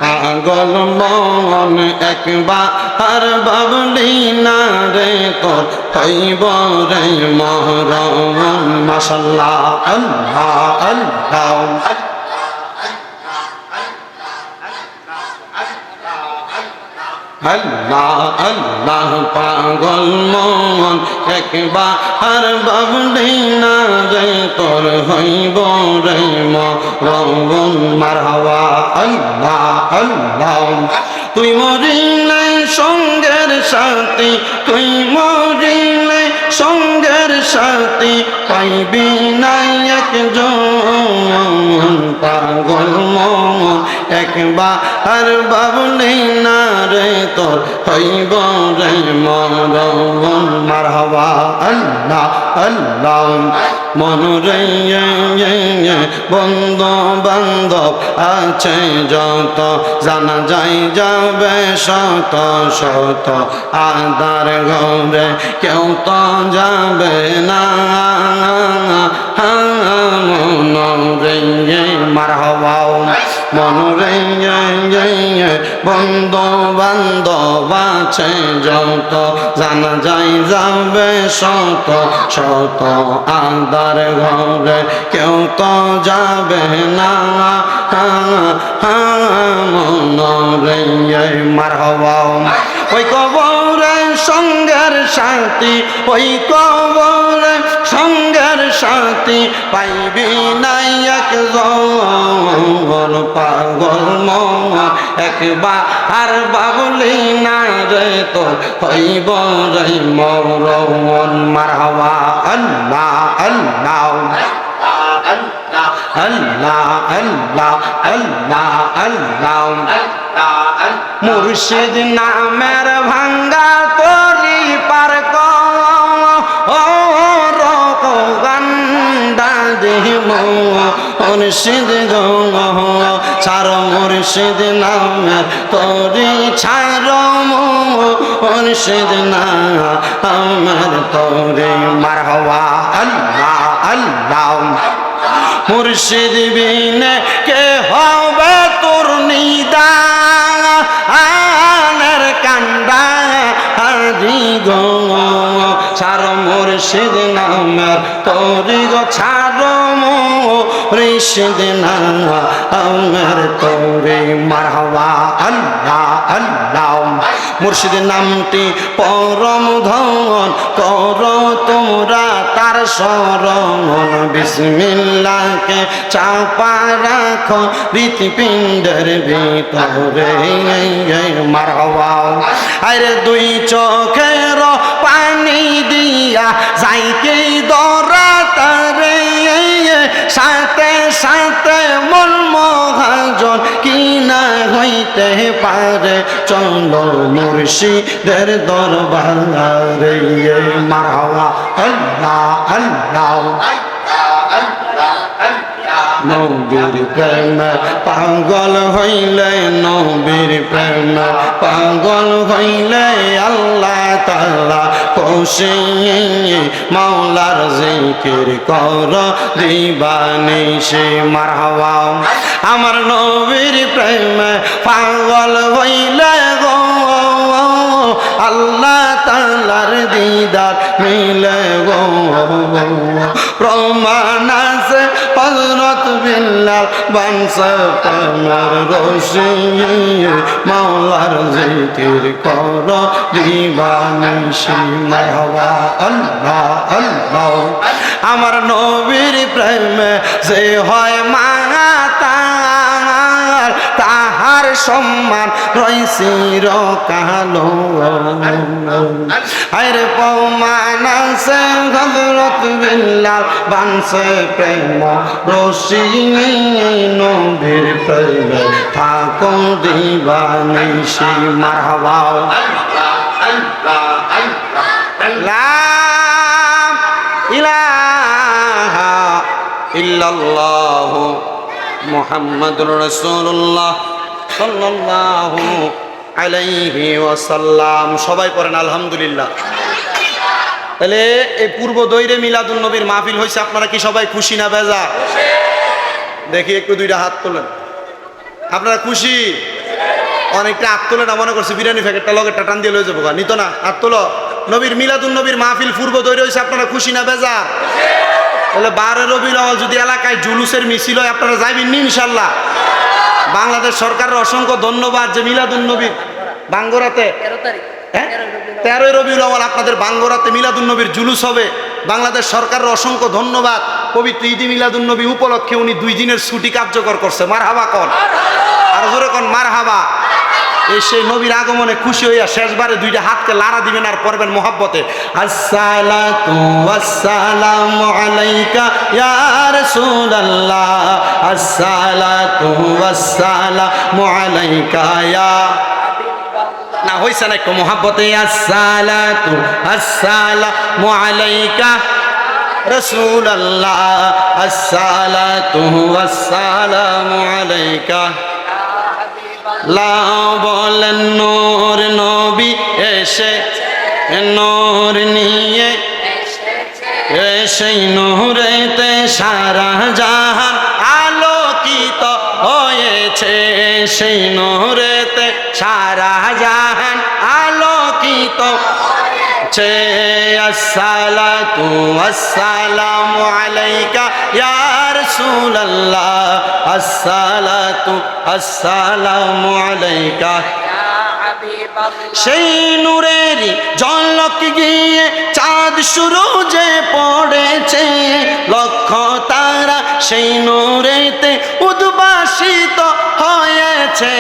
পাগল মন একবার বাবলি না রে তোর হইব রে মরণ মাশাআল্লাহ আল্লাহ আল্লাহ আল্লাহ আল্লাহ পাগল মন একবার বাবলি না রে তোর হইব রে মরণ মারহাবা আল্লাহ আল্লাহ তুই মরিলে সঙ্গের সাথী তুই মরিলে সঙ্গের সাথী পাইবি না একজন পাগল মন একবার বাবলি না রে তোর হইব রে মরণ মারহাবা আল্লাহ আল্লাহ মন রে বন্ধু বান্ধব আছে যত জানা যাই যাবে শত শত আদার ঘরে কেউ তো যাবে না মন রে মারহাবা মন রে বন্ধু বান্ধব আছে যত জানা যাই যাবে শত শত আদার ঘরে কেউ তো যাবে না মন রে মারহাবা ওই কবরে সঙ্গের সাথী ওই কবরে সঙ্গের সাথী পাইবি নাই একজন পাগল মন একবার বাবলি না রে তোর হইব রে মরণ মারহাবা আল্লাহ আল্লাহ আল্লাহ আল্লাহ আল্লাহ আল্লাহ মুর্শিদ নামের ভাঙ্গা তরি পার গন্ডা দেহ মুর্শিদ ছাড় মুর্শিদ নামের তরি ছাড় মুর্শিদ নামের তরি মারহাবা আল্লাহ আল্লাহ মুর্শিদ বিনে কে হবে তোর নিদানের কান্দা হারি গো ছাড় মুর্শিদ নামের তোরি গো ছাড় মুর্শিদ নামের তোরি মারহাবা আল্লাহ আল্লাহ মুর্শিদ নামটি পরম ধন কর তোমরা তার শরণ বিসমিল্লাহকে চাপা রাখো হৃৎপিণ্ডের ভিতরে মারহাবা আরে দুই চোখের পানি দিয়া যাইকে দরা তারে সাথে সাথে মন মহাজন কি না হইতে পারে চলো মুর্শিদের দরবারে মারহাবা আল্লাহ আল্লাহ নবীর প্রেম পাগল হইলে নবীর প্রেম পাগল হইলে আল্লাহ তাআলা খুশি মাওলার জিকির কর দিবানিশি মারহাবা আমার নবীর প্রেম পাগল হইলে গো আল্লাহ তাআলার দিদার মিলে গো প্রমাণ আছে হযরত বিল্লাল বানসে প্রেমের রশি মাওলার জিকির কর দিবানিশি মারহাবা আল্লাহ আল্লাহ আমার নবীর প্রেমে যে হয় মাতার তাহার সম্মান রইছে কালো আরে প্রমাণ আছে হযরত বিল্লাল বানসে প্রেম রশি নবীর প্রেমে থাকো দিবানিশি মারহাবা লা ইলাহা ইল্লাল্লাহু মুহাম্মাদুর রাসূলুল্লাহ সাল্লাল্লাহু আলাইহি ওয়াসাল্লাম সবাই পড়েন আলহামদুলিল্লাহ। তাহলে এই পূর্ব দৈরে মিলাদুন নবীর মাহফিল হয়েছে, আপনারা কি সবাই খুশি না বেজা? দেখি একটু দুইটা হাত তোলেন, আপনারা খুশি? অনেকটা আত্মলে না মনে করছে বিরিয়ানি প্যাকেটটা লগে টান দিয়ে লয়ে যাবো নিত না আত্মল নবীর মিলাদুন নবীর মাহফিল পূর্ব তৈরি হয়েছে আপনারা খুশি না বেজার তাহলে 12 রবিউল আউয়াল যদি এলাকায় জুলুসের মিছিল হয় আপনারা যাইবেন নি ইনশাল্লাহ বাংলাদেশ সরকারের অসংখ্য ধন্যবাদ যে মিলাদুন নবীর বাঙ্গরাতে 13 রবিউল আউয়াল আপনাদের বাঙ্গরাতে মিলাদুন নবীর জুলুস হবে বাংলাদেশ সরকারের অসংখ্য ধন্যবাদ পবিত্র ঈদ মিলাদুন নবী উপলক্ষে উনি 2 দিনের ছুটি কার্যকর করছে মারহাবা কোন আর জোরে কোন মারহাবা এই সেই নবীর আগমনে খুশি হইয়া শেষবারে 2টা হাতকে লাড়া দিবেন আর পড়বেন মোহাব্বতে আসসালাতু ওয়াসসালামু আলাইকা ইয়া রাসূলুল্লাহ আসসালাতু ওয়াসসালামু আলাইকা ইয়া না হইছে না একটু মোহাব্বতে আসসালাতু আসসালামু আলাইকা রাসূলুল্লাহ আসসালাতু ওয়াসসালামু আলাইকা লা বলেন নূর নবী এসে নূর নিয়ে সেই নূরেতে সারা জাহান আলোকিত হয়েছে সেই নূরেতে সারা জাহান আলোকিত হয়েছে আসসালাতু ওয়াসসালামু আলাইকা ইয়া রাসূলুল্লাহ আসসালাতু আসসালামু আলাইকা সেই নূরেরই ঝলক গিয়ে চাঁদ সুরজে পড়েছে লক্ষ তারা সেই নূরেতে উদ্ভাসিত হয়েছে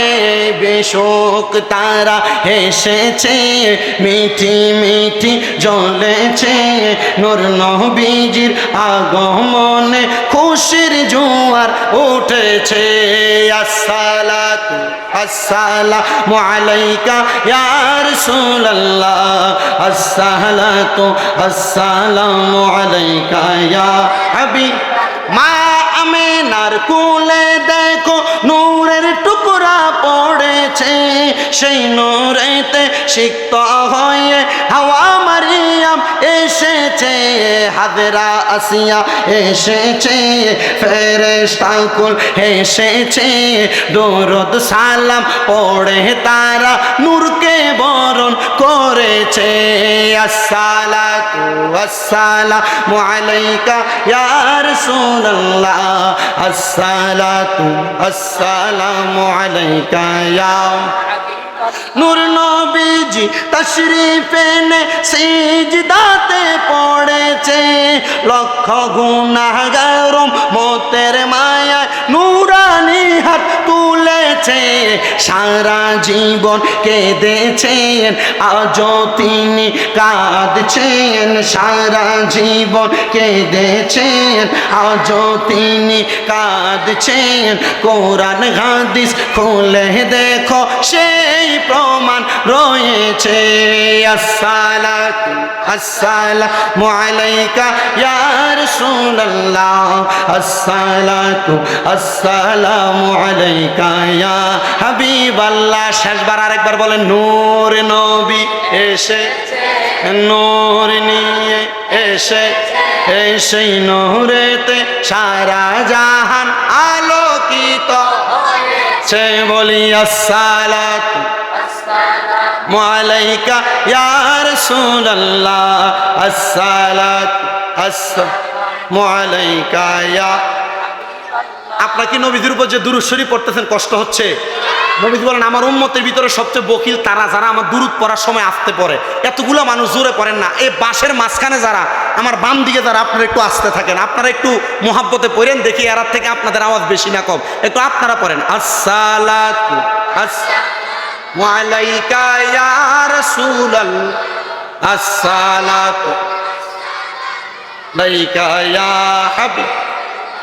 বেশক তারা হেসেছে মিঠি মিঠি জ্বলেছে নূর নবীজির আগমনে খুশির জোয়ার উঠেছে আসসালাতু আসসালামু আলাইকা ইয়া রাসূলুল্লাহ আসসালাতু আসসালামু আলাইকা ইয়া হাবিব মা আমিনার কোলে দেখো নূরের টুকরা পড়েছে সেই নূরেতে সিক্ত হয়ে হাওয়া মারিয়াম এসেছে হাজরা আসিয়া এসেছে ফেরেশতা কুল এসেছে দরুদ সালাম পড়ে তারা নূরকে বরণ করেছে আসসালাতু আসসালামু আলাইকা ইয়া রাসূলুল্লাহ আসসালাতু আসসালামু আলাইকা ইয়া নূর নবীজি তশরিফ এনে সিজদাতে পড়েছে লক্ষ গুনাহগার মতের মায়ায় নূরানি হাত তুলেছে সারা জীবন কেঁদেছেন আজও তিনি কাঁদছেন সারা জীবন কেঁদেছেন আজও তিনি কাঁদছেন কোরআন হাদিস খুলে দেখো সেই প্রমাণ রয়েছে আসসালাতু আসসালামু আলাইকা ইয়া রাসূলুল্লাহ আসসালাতু আসসালামু আলাইকা ইয়া হাবিবাল্লাহ শেষবার আরেকবার বলেন নূর নবী এসে নূর নিয়ে এসে সেই নূরেতে সারা জাহান আলোকিত হয়েছে বলি আসসালাতু আসসালামু আলাইকা ইয়া রাসূলুল্লাহ আসসালাতু আসসালামু আলাইকা ইয়া আপনারা কি নবীদের উপর যে দুরূদ শরীফ পড়তেছেন কষ্ট হচ্ছে নবীজি বলেন আমার উম্মতের ভিতরে সবচেয়ে বকিল তারা যারা আমার দুরূদ পড়ার সময় আসতে পড়ে এতগুলো মানুষ জোরে পড়েন না এই বাসের মাঝখানে যারা আমার বাম দিকে যারা আপনারা একটু আসতে থাকেন আপনারা একটু মোহাব্বতে পড়েন দেখি এর থেকে আপনাদের আওয়াজ বেশি না কম একটু আপনারা পড়েন আসসালাতু আসসালামু আলাইকা ইয়া রাসূলুল্লাহ আসসালাতু আলাইকা ইয়া হাবিব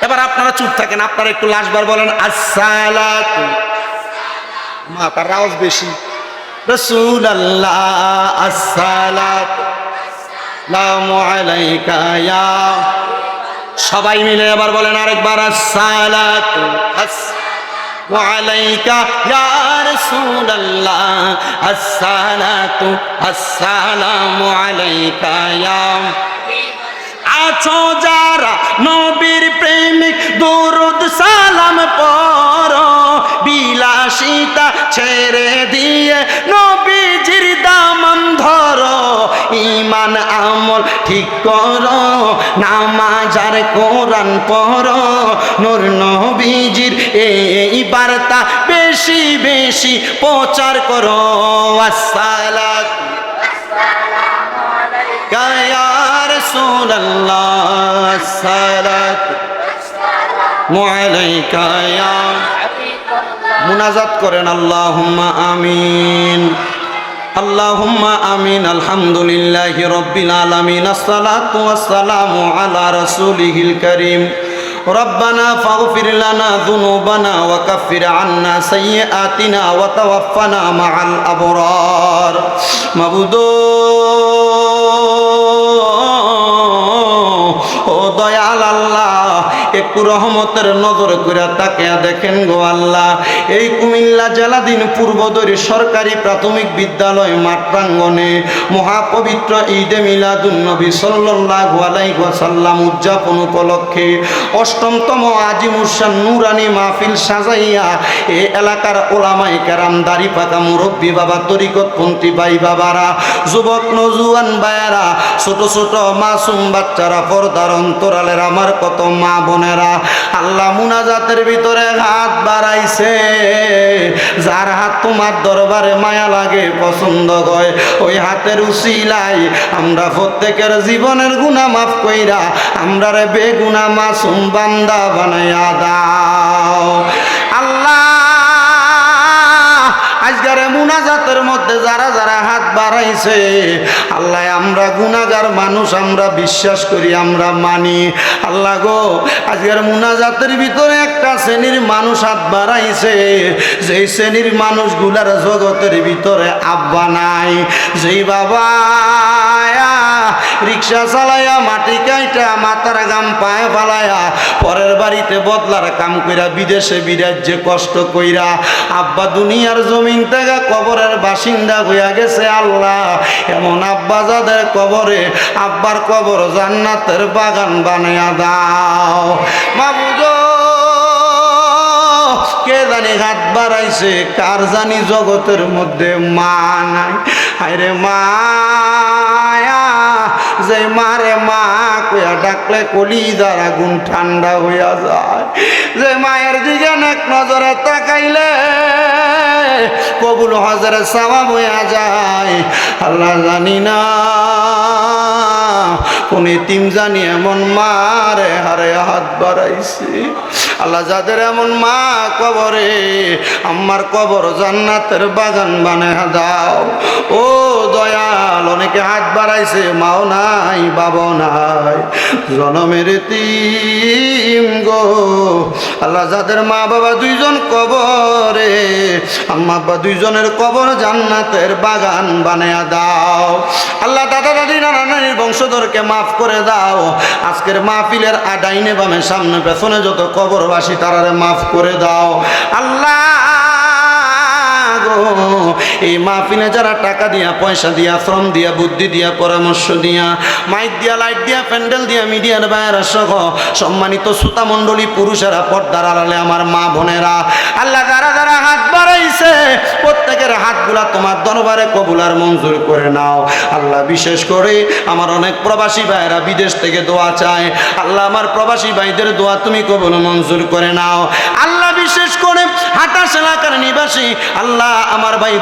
এবার আপনারা চুপ থাকেন আপনারা একটু লাস্টবার বলেন আসসালাতু মা তার আওয়াজ বেশি রাসূলুল্লাহ আসসালাতু আসসালামু আলাইকা ইয়া সবাই মিলে এবার বলেন আরেকবার আসসালাতু আসসালামু আলাইকা ইয়া রাসূলুল্লাহ আসসালাতু আসসালামু আলাইকা ইয়া আছো যারা নবীর প্রেমিক দরুদ সালাম পড়ো বিলাস বিলাসিতা ছেড়ে দিয়ে নবীজির দামান ধরো, ঈমান আমল ঠিক করো, নামাজ আর কোরআন পড়ো, নূর নবীজির এই বার্তা বেশি বেশি প্রচার করো। আসসালাতু ইয়া রাসূলুল্লাহ, আসসালাতু আলাইকা ইয়া মুনাজাত করেন আল্লাহুম্মা আমিন, আল্লাহুম্মা আমিন। আলহামদুলিল্লাহি রাব্বিল আলামিন, আসসালাতু ওয়াসসালামু আলা রাসূলিহিল কারীম। রব্বানা ফাগফির লানা যুনুবানা ওয়া কাফির আন্না সাইয়্যাতিনা ওয়া তাওয়াফফানা মাআল আবরার। মাবুদ ও দয়াল আল্লাহ, একটু রহমতের নজর করে তাকিয়া দেখেন গো আল্লাহ, এই কুমিল্লা জেলাধীন পূর্বদরী সরকারি প্রাথমিক বিদ্যালয় মাঠ প্রাঙ্গণে মহাপবিত্র ঈদে মিলাদুন নবী সাল্লাল্লাহু আলাইহি ওয়াসাল্লাম উদযাপন উপলক্ষে অষ্টমতম আজিমুসান নুরানি মাহফিল সাজাইয়া এই এলাকার ওলামায়ে কেরাম, দাড়ি পাকা মুরব্বী বাবা, তরিকতপন্থী ভাই বাবারা, যুবক নওজোয়ান ভাইয়েরা, ছোট ছোট মাসুম বাচ্চারা, পর্দার অন্তরালের আমার কত মা বোনেরা, আল্লাহ মুনাজাতের ভিতরে হাত বাড়াইছে। যার হাত তোমার দরবারে মায়া লাগে, পছন্দ হয়, ওই হাতের উসিলায় আমরা প্রত্যেকের জীবনের গুনাহ মাফ কইরা আমরা রে বেগুনা মাসুম বান্দা বানাইয়া দাও আল্লাহ। আজকের মুনাজাতের মধ্যে যারা যারা হাত বাড়াইছে আল্লাহ, আমরা গুনাহগার মানুষ, আমরা বিশ্বাস করি, আমরা মানি আল্লাহ গো। আজকের মুনাজাতের ভিতরে একটা শ্রেণীর মানুষ হাত বাড়াইছে, যেই শ্রেণীর মানুষগুলার জগতের ভিতরে আব্বা নাই, যেই বাবা রিক্সা চালাইয়া মাটি কাইটা মাথার গাম পায়ে ফালাইয়া পরের বাড়িতে বদলার কাম কইরা বিদেশে বিরাজ্যে কষ্ট কইরা আব্বা দুনিয়ার জমিন থেকে কবরের বাসিন্দা হইয়া গেছে আল্লাহ, এমন আব্বা যাদের কবরে, আব্বার কবর জান্নাতের বাগান বানাইয়া দাও মাবুদ। কে জানি হাত বাড়াইছে, কার জানি জগতের মধ্যে মা নাই। আরে মায়া, যে মারে মা কইয়া ডাকলে কলিজার আগুন ঠান্ডা হইয়া যায়, যে মায়ের দিকে এক নজরে তাকাইলে কবুল হজরে সওয়াব হইয়া যায়। আল্লাহ জানি না কোন এতিম জানি এমন মারে হারে হাত বাড়াইছে আল্লাহ, যাদের এমন মা কবরে, আমার কবর জান্নাতের বাগান বানায়া দাও ও দয়াল। অনেকে হাত বাড়াইছে, মাও নাই, বাবাও নাই, জনমের এতিম গো আল্লাহ। যাদের মা বাবা দুইজন কবরে, আম্মা আব্বা দুইজনের কবর জান্নাতের বাগান বানায়া দাও আল্লাহ। দাদা দাদি নানা নানির বংশধরকে মাফ করে দাও। আজকের মাহফিলের ডাইনে বামে সামনে পেছনে যত কবরবাসী তারারে মাফ করে দাও আল্লাহ গো। এই মাহফিলে যারা টাকা দিয়া, পয়সা দিয়া, শ্রম দিয়া, বুদ্ধি দিয়া, পরামর্শ দিয়া, মাইক দিয়া, লাইট দিয়া, প্যান্ডেল দিয়া, মিডিয়ার বাইরা সহ সম্মানিত শ্রোতা মণ্ডলী, পুরুষেরা, পর্দার আড়ালে আমার মা বোনেরা, আল্লাহ যারা যারা হাত বাড়াইছে প্রত্যেকের হাতগুলা তোমার দরবারে কবুল আর মঞ্জুর করে নাও আল্লাহ। বিশেষ করে আমার অনেক প্রবাসী ভাইরা বিদেশ থেকে দোয়া চায় আল্লাহ, আমার প্রবাসী ভাইদের দোয়া তুমি কবুল মঞ্জুর করে নাও আল্লাহ। বিশেষ করে হাটাশ এলাকার নিবাসী আল্লাহ, আমার ভাই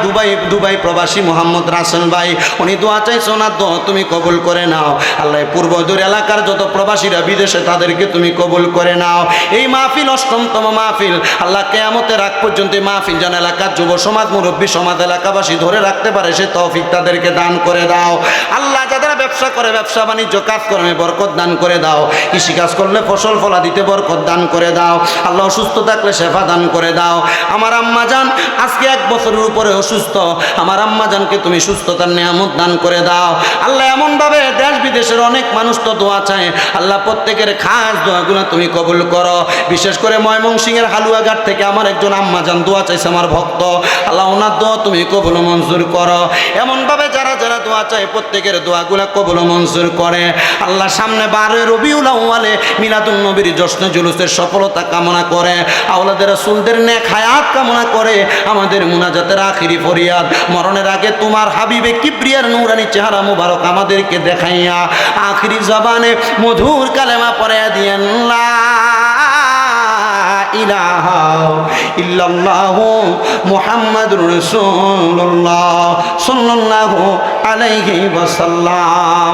দুবাই প্রবাসী মোহাম্মদ রাসেল ভাই, উনি দোয়া চাইছে, ওনার দোয়া তুমি কবুল করে নাও আল্লাহ। পূর্বদূর এলাকার যত প্রবাসীরা বিদেশে তাদেরকে তুমি কবুল করে নাও। এই মাহফিল অষ্টমতম মাহফিল আল্লাহ, কিয়ামতের আগ পর্যন্ত মাহফিল যেন এলাকার যুব সমাজ, মুরব্বী সমাজ, এলাকাবাসী ধরে রাখতে পারে সে তৌফিক তাদেরকে দান করে দাও আল্লাহ। যারা ব্যবসা করে, ব্যবসা বাণিজ্য কাজকর্মে বরকত দান করে দাও। কৃষি কাজ করলে ফসল ফলা দিতে বরকত দান করে দাও আল্লাহ। অসুস্থ থাকলে শেফা দান করে দাও। আমার আম্মা জান আজকে 1 বছরের উপরে অসুস্থ, আমার আম্মা জানকে তুমি সুস্থতার নিয়ামত দান করে দাও আল্লাহ। এমনভাবে দেশ বিদেশের অনেক মানুষ তো দোয়া চায় আল্লাহ, প্রত্যেকের খাস দোয়াগুলো তুমি কবুল করো। বিশেষ করে ময়মনসিংহের হালুয়াঘাট থেকে আমার একজন আম্মা জান দোয়া চাইছে, আমার ভক্ত আল্লাহ, ওনার দোয়া তুমি কবুল মঞ্জুর করো। এমনভাবে যারা যারা দোয়া চায় প্রত্যেকের দোয়াগুলা কবুল মঞ্জুর করে আল্লাহ। সামনে 12 রবিউল আউয়ালে মিলাদুন নবীর জশ্ন জুলুসের সফলতা কামনা করে, আওলাদের রাসূলদের নেক হায়াত কামনা করে। আমাদের মুনাজাতের আখিরি ফরিয়াদ, মরণের আগে তোমার হাবিবে কিবরিয়ার নূরানি চেহারা মুবারক আমাদেরকে দেখাইয়া আখিরি জবানে মধুর কালেমা পড়ে দিয়েন, লা ইলাহা ইল্লাল্লাহু মুহাম্মাদুর রাসূলুল্লাহ সাল্লাল্লাহু আলাইহি ওয়াসাল্লাম।